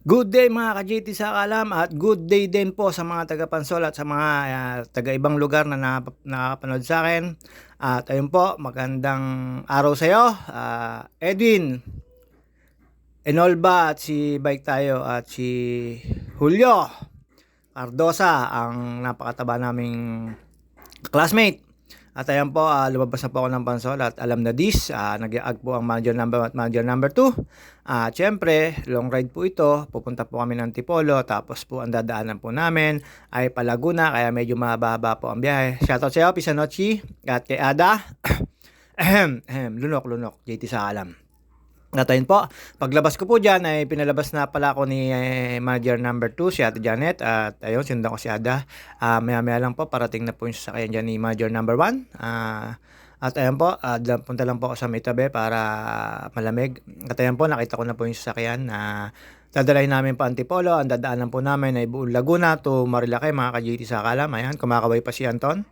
Good day mga ka-JT sa Kalam at good day din po sa mga taga-Pansol at sa mga taga-ibang lugar na nakapanood sa akin. At ayun po, magandang araw sa iyo. Edwin, Enolba at si Bike tayo at si Julio Cardosa, ang napakataba naming classmate. At ayan po, lumabas na po ako ng Pansol at alam na this, nag-iag po ang manager number 1 at manager number 2. At syempre, long ride po ito, pupunta po kami ng Tipolo, tapos po ang dadaanan po namin ay Palaguna, kaya medyo mahaba po ang biyahe. Shoutout sa iyo, Pisanochi, at kay Ada, lunok, JT sa Alam. At ayun po, paglabas ko po dyan ay pinalabas na pala ako ni manager number 2, si Ate Janet. At ayun, sinundan ko si Ada. Maya lang po, parating na po yung sasakyan dyan ni manager number 1. At ayun po, punta lang po ako sa may tabi para malamig. At ayun po, nakita ko na po yung sasakyan na dadalhin namin pa Antipolo. Ang dadaanan po namin ay buong Laguna to Marilake, mga ka-JT sa Kalam. Ayan, kumakaway pa si Anton.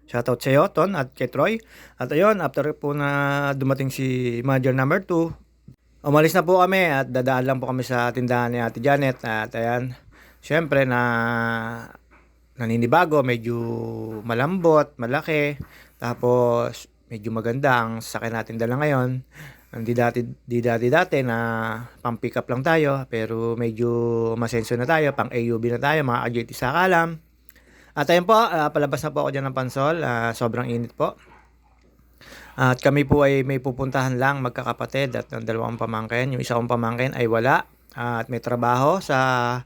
Shoutout sa iyo, Ton, at kay Troy. At ayun, after po na dumating si manager number 2, umalis na po kami at dadaan lang po kami sa tindahan ni Ate Janet. At ayan, syempre naninibago, medyo malambot, malaki. Tapos medyo maganda ang sasakyan natin dala ngayon. Di dati na pang pick up lang tayo, pero medyo masenso na tayo, pang AUV na tayo, mga ka-JT sa Kalam. At ayun po, palabas na po ako dyan ng Pansol. Sobrang init po. At kami po ay may pupuntahan lang, magkakapatid, at ng dalawang pamangkin. Yung isa kong pamangkin ay wala at may trabaho sa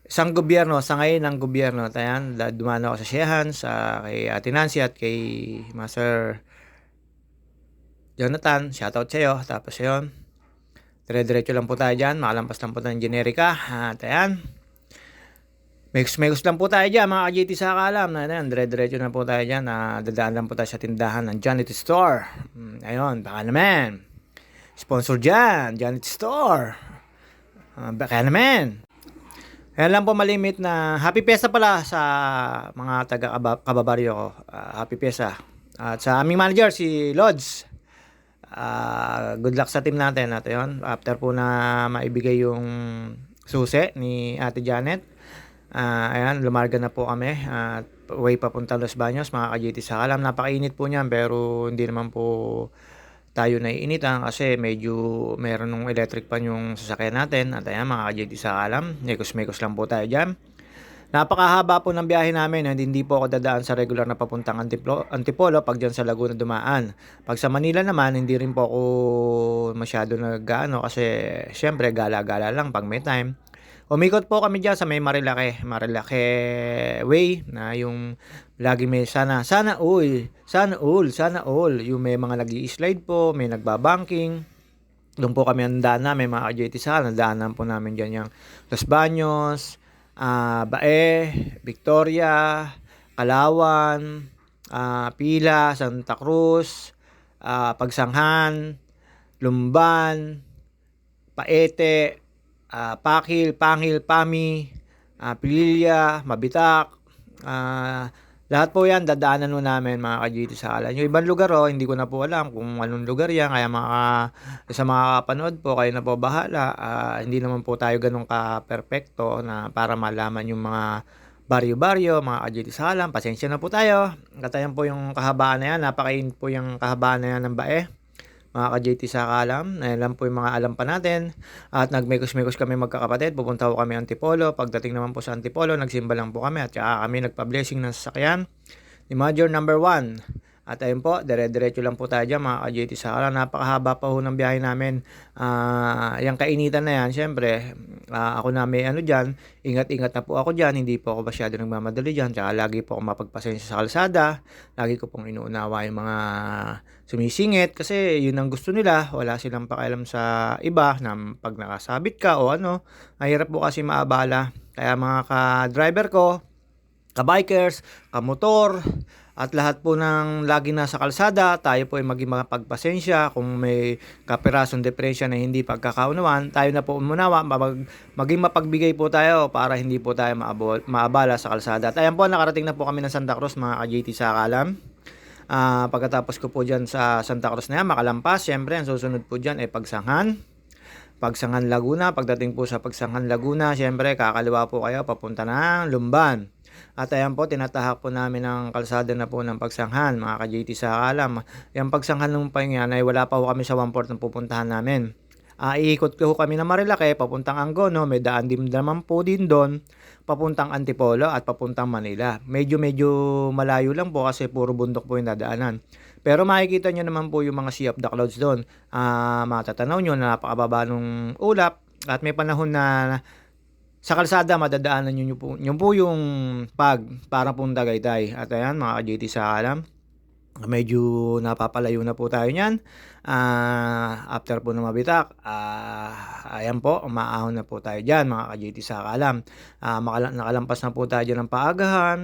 isang gobyerno, sa ngayon ng gobyerno. Tayan, dumano ako sa Shehan, kay Ate Nancy at kay Master Jonathan. Shoutout sa iyo. Tapos yun, dire-diretso lang po tayo dyan, makalampas lang po tayo ng Generica. At ayan, Megus lang po tayo dyan, mga ka-JT sa Kalam. Dire-diretso na po tayo dyan. Dadaan lang po tayo sa tindahan ng Janet Store. Ayun, baka naman. Sponsor dyan, Janet Store. Baka naman. Ayan lang po malimit na happy pesa pala sa mga taga-kababaryo ko. Happy pesa. At sa aming manager, si Lods. Good luck sa team natin. At ayun, after po na maibigay yung susi ni Ate Janet, ayan, lumarga na po kami at way papunta Los Baños, mga ka-JT sa Kalam. Napakainit po niyan, pero hindi naman po tayo naiinitan kasi medyo meron ng electric pan yung sasakyan natin. At ayan, mga ka-JT sa Kalam, mekos lang po tayo dyan. Napakahaba po ng biyahe namin, hindi po ako dadaan sa regular na papuntang Antipolo pag dyan sa Laguna dumaan. Pag sa Manila naman, hindi rin po ako masyado nag-ano kasi syempre gala-gala lang pag may time. Umikot po kami dyan sa may Marilake Way, na yung lagi may sana all, yung may mga nag-i-slide po, may nagbabanking. Doon po kami ang daan namin, mga ka-JT sa daanan po namin dyan yung Los Baños, Bae, Victoria, Kalawan, Pila, Santa Cruz, Pagsanghan, Lumban, Paete, Pakil, Pangil, Pami, Pililya, Mabitak, lahat po yan dadaanan mo namin, mga ka-JT sa Kalam. Yung ibang lugar hindi ko na po alam kung anong lugar yan, kaya sa mga kapanood po, kayo na po bahala. Hindi naman po tayo ganun ka-perfecto na para malaman yung mga baryo-baryo, mga ka-JT sa Kalam. Pasensya na po tayo. Katayan po yung kahabaan na yan, napakainit po yung kahabaan na yan ng Bae, mga ka-JT sa Kalam. Ayan lang po yung mga alam pa natin. At nagmekos kami magkakapatid. Pupunta po kami Antipolo. Pagdating naman po sa Antipolo, nagsimba lang po kami. At saka kami nagpa-blessing ng sasakyan ni Major number 1. At ayun po, dire-diretso lang po tayo dyan, mga ka-JT sa Kalam. Napakahaba pa ho ng biyahe namin. Yung kainitan na yan, syempre, ako na may dyan, ingat-ingat na po ako dyan. Hindi po ako masyado nagmamadali dyan. Tsaka lagi po ako mapagpasensya sa kalsada. Lagi ko pong inuunawa yung mga sumisingit kasi yun ang gusto nila. Wala silang pakialam sa iba na pag nakasabit ka o ano. Mahirap po kasi maabala. Kaya mga ka-driver ko, ka-bikers, ka-motor, at lahat po ng lagi nasa kalsada, tayo po ay maging mapagpasensya. Kung may kapirasong depresya na hindi pagkakaunawan, tayo na po umunawa, maging mapagbigay po tayo para hindi po tayo maabala sa kalsada. At ayan po, nakarating na po kami ng Santa Cruz, mga ka-JT sa Kalam. Pagkatapos ko po dyan sa Santa Cruz na yan, makalampas, syempre ang susunod po dyan ay Pagsanghan. Pagsangan Laguna. Pagdating po sa Pagsangan Laguna, syempre kakaliwa po kayo papunta ng Lumban. At ayan po, tinatahak po namin ang kalsada na po ng Pagsanghan, mga ka-JT sa alam. Yung Pagsanghan ng yan ay wala pa po kami sa 1/4 ng pupuntahan namin. Iikot ko kami na Marilake, papuntang Angono, may daan din naman po din doon, papuntang Antipolo at papuntang Manila. Medyo malayo lang po kasi puro bundok po yung dadaanan. Pero makikita nyo naman po yung mga Sea of the Clouds doon. Matatanaw nyo na napakababa ng ulap at may panahon na sa kalsada madadaanan yun po yung parang pong Tagaytay. At ayan mga ka-JT sa alam, medyo napapalayo na po tayo niyan. After po na Mabitak, ayan po, umaahon na po tayo dyan mga ka-JT sa alam. Nakalampas na po tayo dyan ng Paagahan.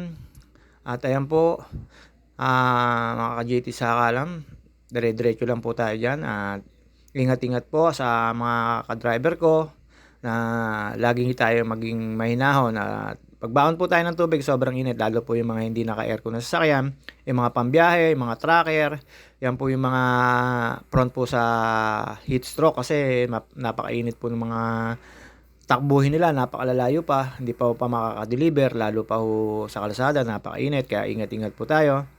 At ayan po, mga ka-JT sa alam, dire-diretso lang po tayo dyan. At ingat-ingat po sa mga ka-driver ko na laging tayo maging mahinahon. At pagbaon po tayo ng tubig, sobrang init, lalo po yung mga hindi naka-aircon na sasakyan, yung mga pambiyahe, yung mga tracker, yan po yung mga prone po sa heat stroke kasi napakainit po ng mga takbuhin nila, napakalalayo pa, hindi pa makaka-deliver, lalo pa ho sa kalsada, napakainit, kaya ingat-ingat po tayo.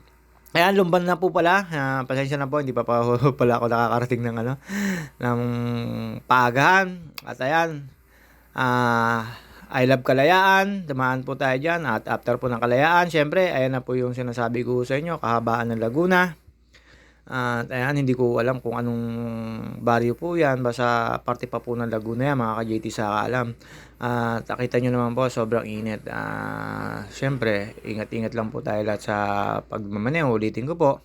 Ayan, Lumban na po pala. Pasensya na po, hindi pa pala ako nakakarating ng ng Paagahan. At ayan, I Love Kalayaan, dumaan po tayo dyan. At after po ng Kalayaan, syempre, ayan na po yung sinasabi ko sa inyo, kahabaan ng Laguna. At ayan, hindi ko alam kung anong baryo po yan, basta parte pa po ng Laguna yan, mga ka-JT sa alam. At nakita nyo naman po, sobrang init. Syempre, ingat-ingat lang po tayo lahat sa pagmamaneho, ulitin ko po.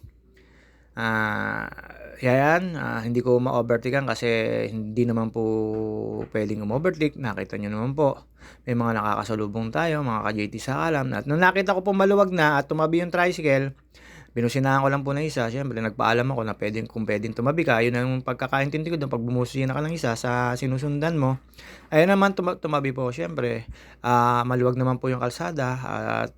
Yan, hindi ko ma-overtakean kasi hindi naman po pwedeng um-overtake. Nakita nyo naman po, may mga nakakasalubong tayo, mga ka-JT sa alam. At nung nakita ko po maluwag na at tumabi yung tricycle, binusinahan ko lang po ng isa. Siyempre, nagpaalam ako na kung pwedeng tumabi ka. Yun ang pagkakaintindi ko doon. Pag bumusina ka ng isa sa sinusundan mo, ayun naman tumabi po. Siyempre, maluwag naman po yung kalsada. At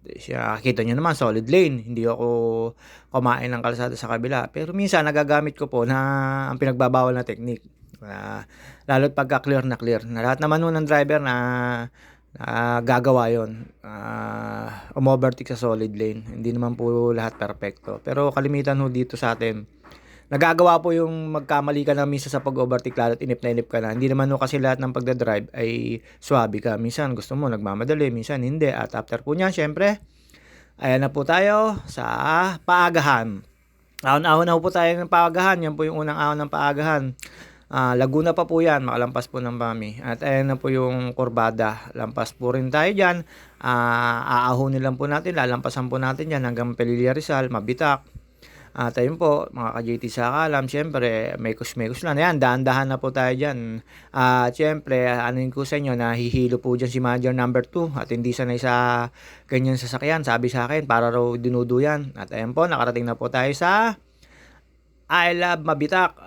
kita nyo naman, solid lane. Hindi ako kumain ng kalsada sa kabila. Pero minsan, nagagamit ko po na ang pinagbabawal na technique. Lalo't pagka clear na clear. Na lahat naman nun ng driver na gagawa yon, umovertake sa solid lane. Hindi naman po lahat perfecto, pero kalimitan ho dito sa atin nagagawa po yung magkamali ka na minsan sa pag-overtake, lalo't inip na inip ka na. Hindi naman ho kasi lahat ng pagdadrive ay swabe ka. Minsan gusto mo nagmamadali, minsan hindi. At after po niyan, syempre, ayan na po tayo sa Paagahan. Ahon-ahon na po tayo ng Paagahan. Yan po yung unang ahon ng Paagahan. Laguna pa po yan, makalampas po ng Bami. At ayan na po yung Kurbada. Lampas po rin tayo dyan. Aahunin lang po natin, lalampasan po natin yan hanggang Pelilla Rizal, Mabitak. At ayun po, mga ka-JT sa alam, syempre, mekos lang. Ayan, dahan-dahan na po tayo dyan. Syempre, anuin ko sa inyo, nahihilo po dyan si Manager number 2 at hindi sanay sa ganyan sasakyan. Sabi sa akin, para raw dinuduyan. At ayan po, nakarating na po tayo sa I Love Mabitak.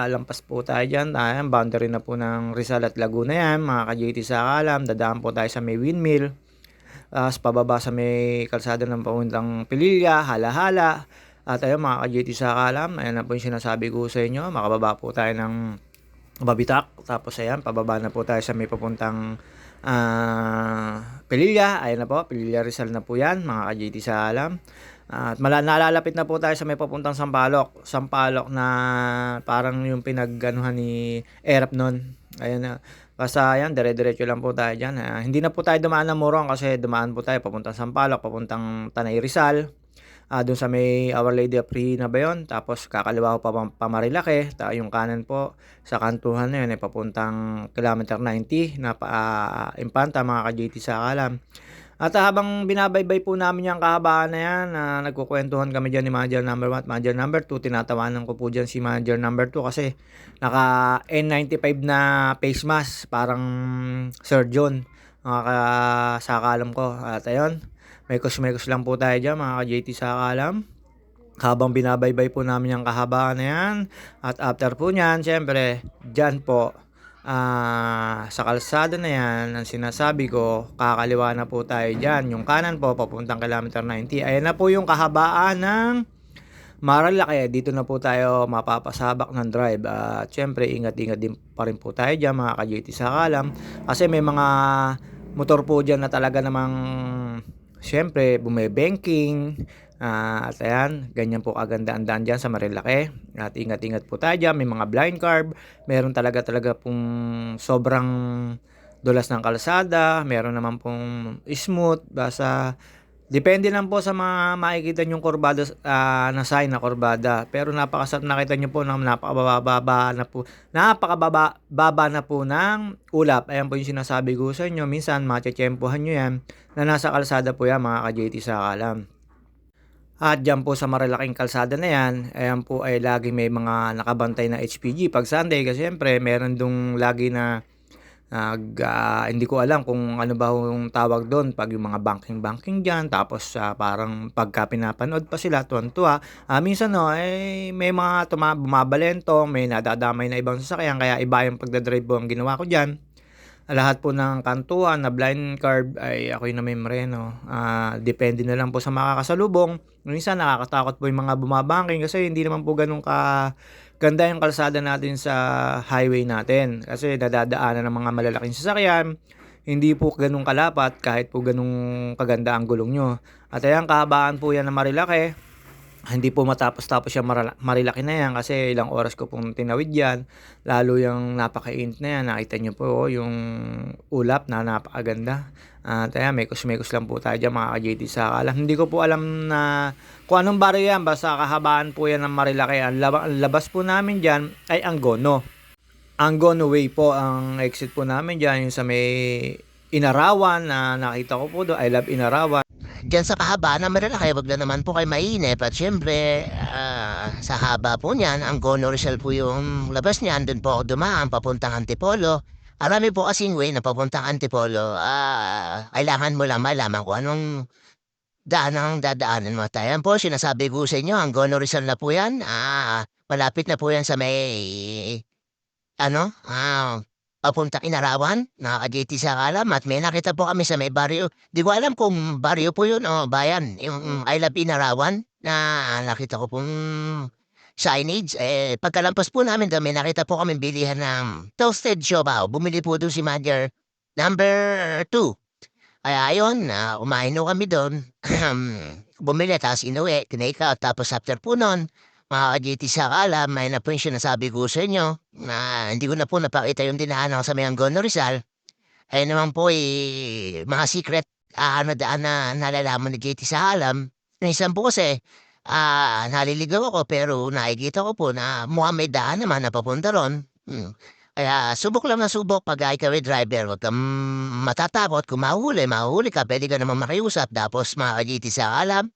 Lampas po tayo dyan. Ayan, boundary na po ng Rizal at Laguna yan, mga ka-JT sa alam. Dadaan po tayo sa may windmill. Pababa sa may kalsada ng papuntang Pililla, Hala-Hala. At ayun, mga ka-JT sa alam, ayan na po yung sinasabi ko sa inyo. Makababa po tayo ng Mabitak. Tapos ayan, pababa na po tayo sa may papuntang Pililla. Ayan na po, Pililla Rizal na po yan, mga ka-JT sa alam. At nalalapit na po tayo sa may papuntang Sampaloc na parang yung pinagganuhan ni Erap nun. Ayan na. Basta yan, dire-diretso lang po tayo dyan. Hindi na po tayo dumaan ng Morong kasi dumaan po tayo papuntang Sampaloc, papuntang Tanay Rizal. Doon sa may Our Lady of Regina ba yun? Tapos kakaliwa ko pa Marilake. Yung kanan po sa kantuhan na yun ay papuntang kilometer 90 na Impanta, mga ka-JT sa alam. At habang binabaybay po namin yung kahabaan na yan, nagkukwentuhan kami dyan ni Manager number 1 at Manager number 2. Tinatawanan ko po dyan si Manager number 2 kasi naka N95 na face mask, parang surgeon, sa kalam ko. At ayun, mekos lang po tayo dyan, mga ka-JT sa alam. Habang binabaybay po namin yung kahabaan na yan. At after po nyan, syempre, dyan po, sa kalsada na yan, ang sinasabi ko, kakaliwa na po tayo dyan. Yung kanan po, papuntang kilometer 90. Ayan na po yung kahabaan ng Marilake, dito na po tayo mapapasabak ng drive at siyempre ingat-ingat din pa rin po tayo diyan mga ka-JT sa kalam. Kasi may mga motor po diyan na talaga namang siyempre bumebenking, at ayan, ganyan po kaganda ang daan diyan sa Marilake. At ingat-ingat po tayo diyan, may mga blind curve, meron talaga pong sobrang dulas ng kalsada, meron naman pong smooth, basta depende lang po sa mga makikita niyong kurbada, na sign na kurbada. Pero napakasarap nakita niyo po ng napakababa na po ng ulap. Ayan po yung sinasabi ko sa inyo. Minsan matsetsempohan niyo yan na nasa kalsada po yan mga ka-JT sa kalam. At diyan po sa Marilaking kalsada na yan, ayan po ay lagi may mga nakabantay na HPG pag Sunday kasi siyempre meron dong lagi na hindi ko alam kung ano ba yung tawag doon pag yung mga banking diyan tapos parang pagka pinapanood pa sila tuwan-tuwa. Minsan no may mga bumabalentong, may nadadamay na ibang sasakyan kaya iba yung pagdadrive po ang ginawa ko diyan. Lahat po ng kantuan na blind curve ay ako'y namemoreno. Depende na lang po sa makakasalubong. Minsan nakakatakot po yung mga bumabangking kasi hindi naman po gano'n ganda yung kalsada natin sa highway natin. Kasi nadadaanan ng mga malalaking sasakyan. Hindi po gano'n kalapat kahit po gano'ng kaganda ang gulong nyo. At ayan, kahabaan po yan ng Marilake. Hindi po matapos-tapos yung Marilake na yan kasi ilang oras ko pong tinawid yan. Lalo yung napakainit na yan. Nakita nyo po yung ulap na napakaganda. At ayan, mekos-mekos lang po tayo dyan mga ka-JT sa kalam. Hindi ko po alam na kung anong baryo yan. Basta kahabaan po yan ng Marilake. Ang labas po namin dyan ay Angono. Angono Way po ang exit po namin dyan. Yung sa may Inarawan na nakita ko po doon. I love Inarawan. Diyan sa kahabaan ng Marilake, wag na naman po kayo mainip at siyempre, sa haba po niyan, ang Gono Rizal po yung labas niyan, doon po ako dumaan papuntang Antipolo. Marami po kasing way na papuntang Antipolo. Kailangan mo lang malaman kung anong daan ang dadaanan mo. Tayan po, sinasabi ko sa inyo, ang Gono Rizal na po yan. Malapit na po yan sa may ano, papuntang Inarawan, nakaka-JT sa kalam at may nakita po kami sa may baryo. Di ko alam kung baryo po yun o bayan, yung I Love Inarawan na nakita ko pong signage. Pagkalampas po namin doon, may nakita po kami bilihan ng toasted siopaw. Bumili po doon si Manager number 2. Kaya ayun, umain na kami doon. Bumili, tapos inuwi, tinake out. Tapos after po nun, mga ka-JT sa kalam, may na po yung sinasabi ko sa inyo na hindi ko na po napakita yung dinaanan ko sa may Angono Rizal. Ay naman po mga secret na daan na nalalaman ni JT sa kalam. Minsan po kasi naliligaw ako pero nakikita ko po na mukhang may daan naman na papunta ron. Kaya subok lang na subok pag ikaw ay driver. Huwag kang matatakot. Kung mahuli ka, pwede ka naman makiusap. Tapos mga ka-JT sa kalam.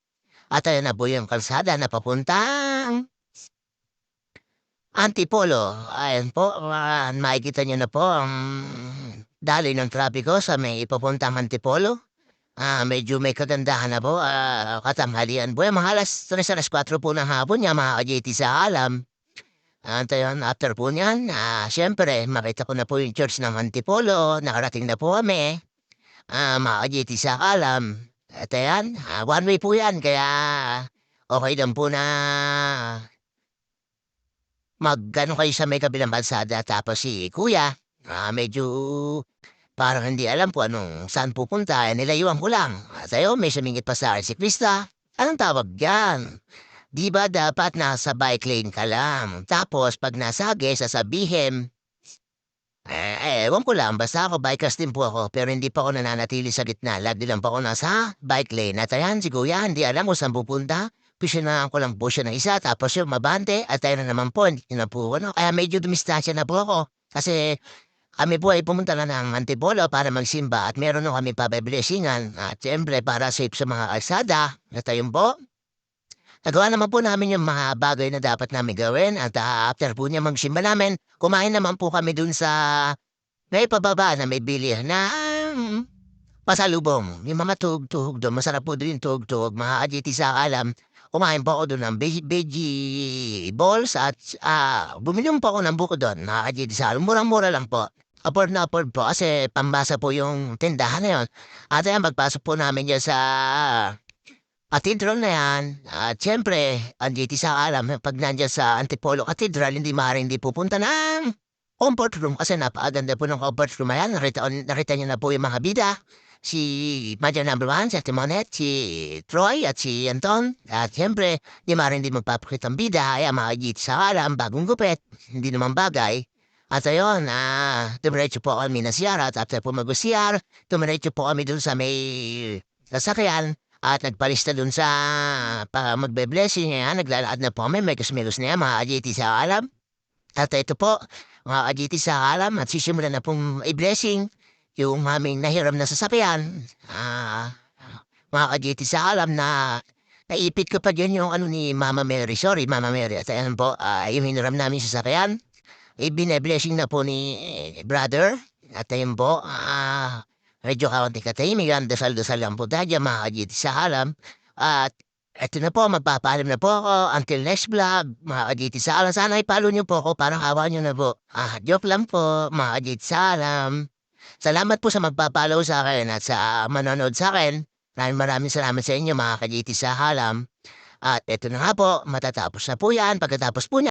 At ayan na po yung kalsada na papuntang Antipolo. Ayan po, makikita nyo na po ang daloy ng trapiko sa may papuntang Antipolo. Medyo may kagandahan na po, katanghalian po. Mga alas 4 po ng hapon niya, mga ka-JT sa alam. At ayun, after po niyan, syempre, makita ko na po yung church ng Antipolo. Nakarating na po kami, mga ka-JT sa alam. At ayan, one way po yan, kaya okay lang po na mag-ano kayo sa may kabilang balsada. Tapos si kuya, medyo parang hindi alam po anong saan pupunta, nilayuan ko lang. At ayun, may sumingit pa sa akin si Krista. Anong tawag yan? Di ba dapat nasa bike lane ka lang? Tapos pag nasage, sasabihin, ewan ko lang, basta ako bikers din po ako, pero hindi pa ako nananatili sa gitna. Lagi lang pa ako nasa bike lane. At ayan, si kuya, hindi alam kung saan pupunta. Pisyonaan ko lang po siya ng isa, tapos yung mabante, at ayun na naman po, hindi na po ano. Kaya medyo dumistansya na po ako. Kasi kami po ay pumunta na ng Antipolo para magsimba at meron na kami pabiblessingan. At siyempre, para safe sa mga kalsada, at ayun po, nagawa naman po namin yung mga bagay na dapat namin gawin at after po niya magsimba namin, kumain naman po kami dun sa may pababa na may bilihan na pasalubong. Yung mga tugtog doon, masarap po doon yung tugtog, mga ka-JT sa alam. Kumain po ako doon ng veggie balls at bumili pa ako ng buko doon, mga ka-JT sa alam. Murang-mura lang po. Afford na afford po kasi pambasa po yung tindahan na yun. At ayan, magpasok po namin dyan sa cathedral na yan. At syempre, ang JT sa alam, pag nandiyan sa Antipolo Cathedral, hindi maaaring hindi pupunta ng comfort room kasi napakaganda po ng comfort room na yan. Nakita niyo na po yung mga bida. Si Madya number 1, si Timonet, si Troy at si Anton. At syempre, di maaaring hindi magpapakita ang bida. Kaya mga JT sa alam, bagong gupit. Hindi naman bagay. At ayun, dumiretso po kami na siyar at after po mag-siyar, dumiretso po kami dun sa may sasakyan at nagpalista dun sa magbe-blessing ngayon. Naglalakad na po kami, megos-megos na yan, mga AJT sa alam. At ito po, mga AJT sa alam at sisimulan na pong i-blessing yung aming nahiram na sasakyan. Mga AJT sa alam na naipit ko pa dyan yung ano ni Mama Mary. Sorry, Mama Mary. At ayan po, yung hiniram namin sasakyan. Ibine-blessing na po ni brother. At ayun po, medyo kaunti katahimikan, dasal-dasal lang po tayo mga kajiti sa alam. At eto na po, magpapaalam na po ako. Until next vlog, mga kajiti sa alam. Sana ipalo niyo po ako, parang hawa niyo na po. Joke lang po, mga kajiti sa alam. Salamat po sa magpapalaw sa akin at sa manonood sa akin. Maraming salamat sa inyo mga kajiti sa alam. At eto na nga po, matatapos na po yan. Pagkatapos po niya,